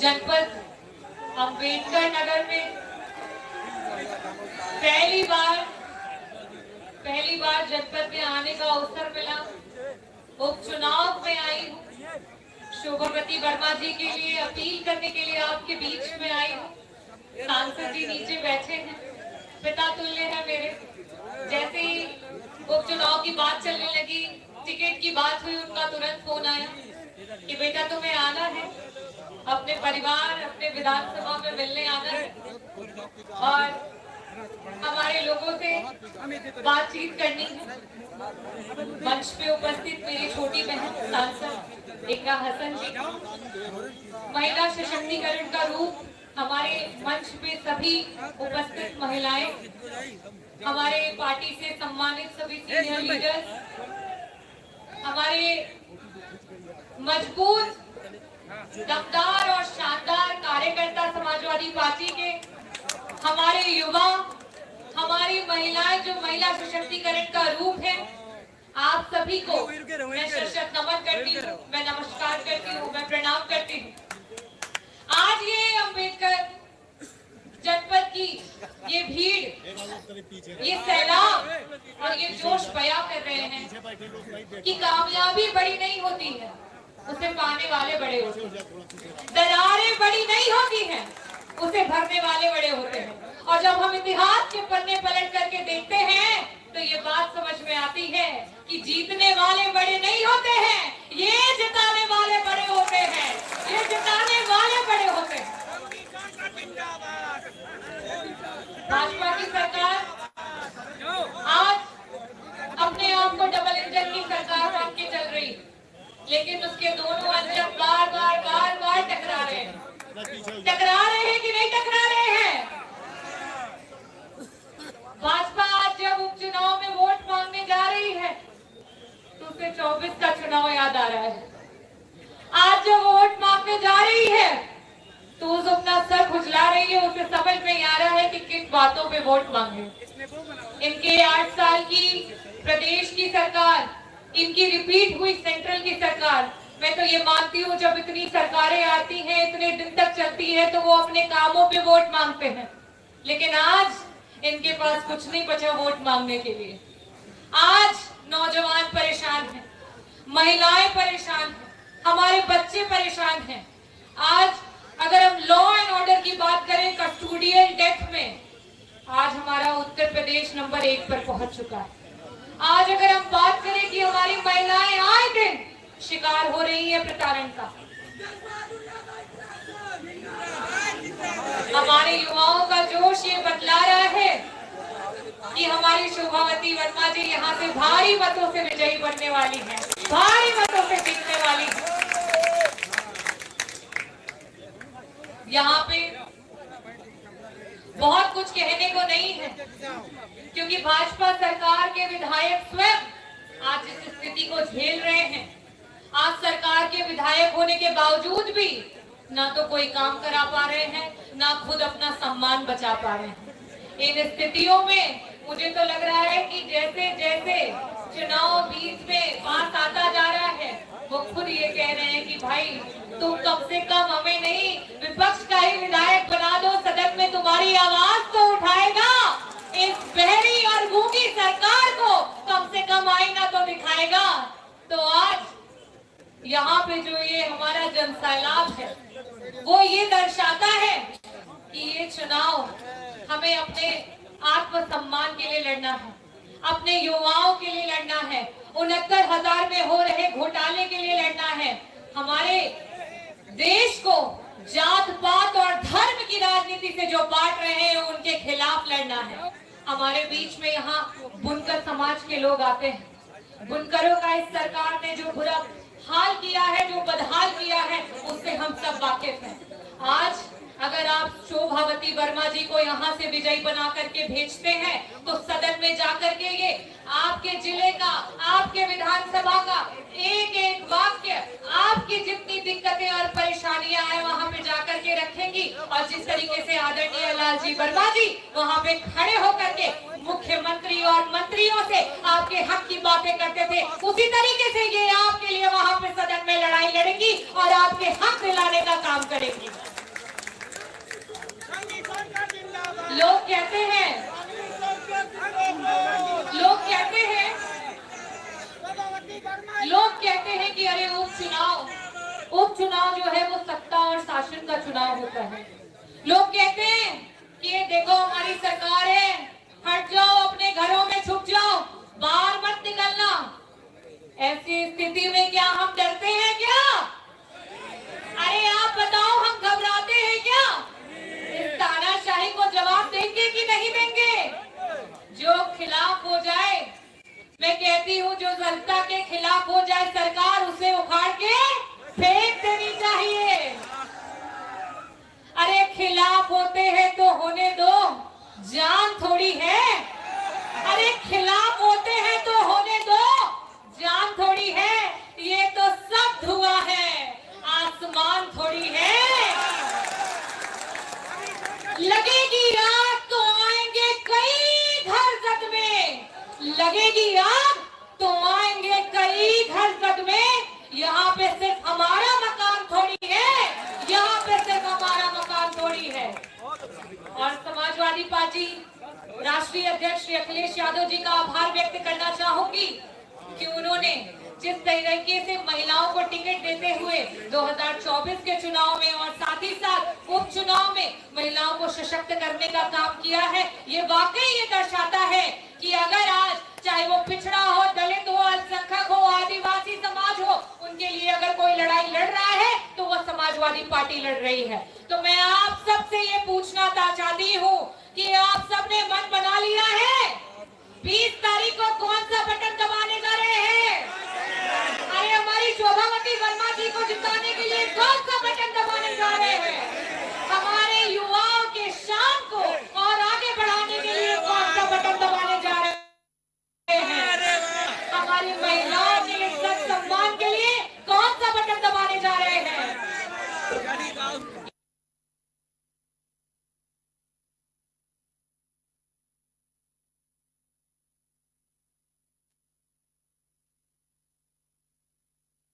जनपद अंबेडकर नगर में पहली बार जनपद में आने का अवसर मिला। उपचुनाव में आई हूँ, शोभावती वर्मा जी के लिए अपील करने के लिए आपके बीच में आई हूँ। सांसद जी नीचे बैठे हैं, पिता तुल्य है मेरे। जैसे ही उपचुनाव की बात चलने लगी, टिकट की बात हुई, उनका तुरंत फोन आया कि बेटा तुम्हें आना है, अपने परिवार अपने विधानसभा में मिलने आना है और हमारे लोगों से बातचीत करनी है। मंच पे उपस्थित मेरी छोटी बहन सांसद इकरा हसन जी, महिला सशक्तिकरण का रूप हमारे मंच पे सभी उपस्थित महिलाएं, हमारे पार्टी से सम्मानित सभी सीनियर लीडर्स, हमारे मजबूत दमदार और शानदार कार्यकर्ता समाजवादी पार्टी के, हमारे युवा, हमारी महिलाएं जो महिला सशक्तिकरण का रूप है, आप सभी को मैं सशक्त नमन करती हूँ, मैं नमस्कार करती हूँ, मैं प्रणाम करती हूँ। आज ये अंबेडकर जनपद की ये भीड़, ये सैलाब और ये जोश बयां कर रहे हैं कि कामयाबी बड़ी नहीं होती है, उसे पाने वाले बड़े होते हैं। दरारें बड़ी नहीं होती हैं, उसे भरने वाले बड़े होते हैं। और जब हम इतिहास के पन्ने पलट करके देखते हैं तो ये बात समझ में आती है कि जीतने वाले बड़े नहीं होते हैं, ये जिताने वाले बड़े होते हैं, ये जिताने वाले बड़े होते हैं। भाजपा की सरकार आज अपने आप को डबल इंजन की सरकार मान के चल रही है, लेकिन उसके दोनों इंजन बार बार टकरा रहे हैं। टकरा रहे हैं कि नहीं टकरा रहे हैं? भाजपा आज जब उपचुनाव में वोट मांगने जा रही है तो उसे 24 का चुनाव याद आ रहा है। आज जब वोट मांगने जा रही है तो उस अपना सर खुजला रही है, उसे समझ नहीं आ रहा है कि किन बातों पे वोट मांगे। इनके 8 साल की प्रदेश की सरकार, इनकी रिपीट हुई सेंट्रल की सरकार, मैं तो ये मानती हूँ जब इतनी सरकारें आती हैं, इतने दिन तक चलती है तो वो अपने कामों पे वोट मांगते हैं, लेकिन आज इनके पास कुछ नहीं बचा वोट मांगने के लिए। आज नौजवान परेशान हैं, महिलाएं परेशान हैं, हमारे बच्चे परेशान हैं। आज अगर हम लॉ एंड ऑर्डर की बात करें, कस्टोडियल डेथ में आज हमारा उत्तर प्रदेश नंबर 1 पर पहुंच चुका है। आज अगर हम बात करें कि हमारी महिलाएं आए दिन शिकार हो रही है प्रताड़न का, हमारे युवाओं का जोश ये बतला रहा है कि हमारी शोभावती वर्मा जी यहाँ से भारी मतों से विजयी बनने वाली है, भारी मतों से जीतने वाली है। यहाँ पे बहुत कुछ कहने को नहीं है, क्योंकि भाजपा सरकार के विधायक स्वयं आज इस स्थिति को झेल रहे हैं। आज सरकार के विधायक होने के बावजूद भी ना तो कोई काम करा पा रहे हैं, ना खुद अपना सम्मान बचा पा रहे हैं। इन स्थितियों में मुझे तो लग रहा है कि जैसे जैसे चुनाव बीच में पास आता जा रहा है, वो खुद ये कह रहे हैं कि भाई तुम कम से कम हमें नहीं, विपक्ष का ही विधायक बना दो, सदन में तुम्हारी आवाज तो उठाएगा, इस बहरी और गूंगी सरकार को कम से कम आईना तो दिखाएगा। तो आज यहाँ पे जो ये हमारा जनसैलाब है, वो ये दर्शाता है कि ये चुनाव हमें अपने आत्मसम्मान के लिए लड़ना है, अपने युवाओं के लिए लड़ना है, 69,000 में हो रहे घोटाले के लिए लड़ना है, हमारे देश को जात पात और धर्म की राजनीति से जो बांट रहे हैं उनके खिलाफ लड़ना है। हमारे बीच में यहाँ बुनकर समाज के लोग आते हैं। बुनकरों का इस सरकार ने जो बुरा हाल किया है, जो बदहाल किया है, उससे हम सब वाकिफ हैं। आज अगर आप शोभावती वर्मा जी को यहाँ से विजयी बना करके भेजते हैं तो सदन में जाकर के ये आपके जिले का, आपके विधानसभा का एक एक वाक्य, आपकी जितनी दिक्कतें और परेशानियां हैं वहां पे जाकर के रखेंगी। और जिस तरीके से आदरणीय लालजी वर्मा जी वहां पे खड़े होकर के मुख्यमंत्री और मंत्रियों से आपके हक की बातें करते थे, उसी तरीके से ये आपके लिए वहां पे सदन में लड़ाई लड़ेंगी और आपके हक दिलाने का काम करेंगी। लोग कहते हैं कि अरे उपचुनाव जो है वो सत्ता और शासन का चुनाव होता है। लोग कहते हैं कि ये देखो हमारी सरकार है, हट जाओ, अपने घरों में छुप जाओ, बाहर मत निकलना। ऐसी स्थिति में क्या हम डरते हैं क्या? अरे आप बताओ, हम घबराते हैं क्या? इस तानाशाही को जवाब देंगे कि नहीं देंगे? जो खिलाफ हो जाए, मैं कहती हूँ जो जनता के खिलाफ हो जाए सरकार, उसे उखाड़ के फेंक देनी चाहिए। अरे खिलाफ होते हैं तो होने दो, जान थोड़ी है। अरे खिलाफ होते हैं तो होने दो, जान थोड़ी है। ये तो सब धुआं है, आसमान थोड़ी है। लगेगी आग तो आएंगे कई घर सदमे, लगेगी आग तो आएंगे कई घर सदमे। यहाँ पे सिर्फ हमारा मकान थोड़ी है, यहाँ पे सिर्फ हमारा मकान थोड़ी है। और समाजवादी पार्टी राष्ट्रीय अध्यक्ष श्री अखिलेश यादव जी का आभार व्यक्त करना चाहूंगी कि उन्होंने जिस तरीके से महिलाओं को टिकट देते हुए 2024 के चुनाव में और साथ ही साथ उपचुनाव में महिलाओं को सशक्त करने का काम किया है, ये वाकई ये दर्शाता है कि अगर आज चाहे वो पिछड़ा हो, दलित हो, अल्पसंख्यक हो, आदिवासी समाज हो, उनके लिए अगर कोई लड़ाई लड़ रहा है तो वो समाजवादी पार्टी लड़ रही है। तो मैं आप सबसे ये पूछना चाहती हूँ कि आप सबने मन बना लिया है 20 तारीख को कौन सा बटन दबाने जा रहे हैं? अरे हमारी शोभावती वर्मा जी को जिताने के लिए कौन सा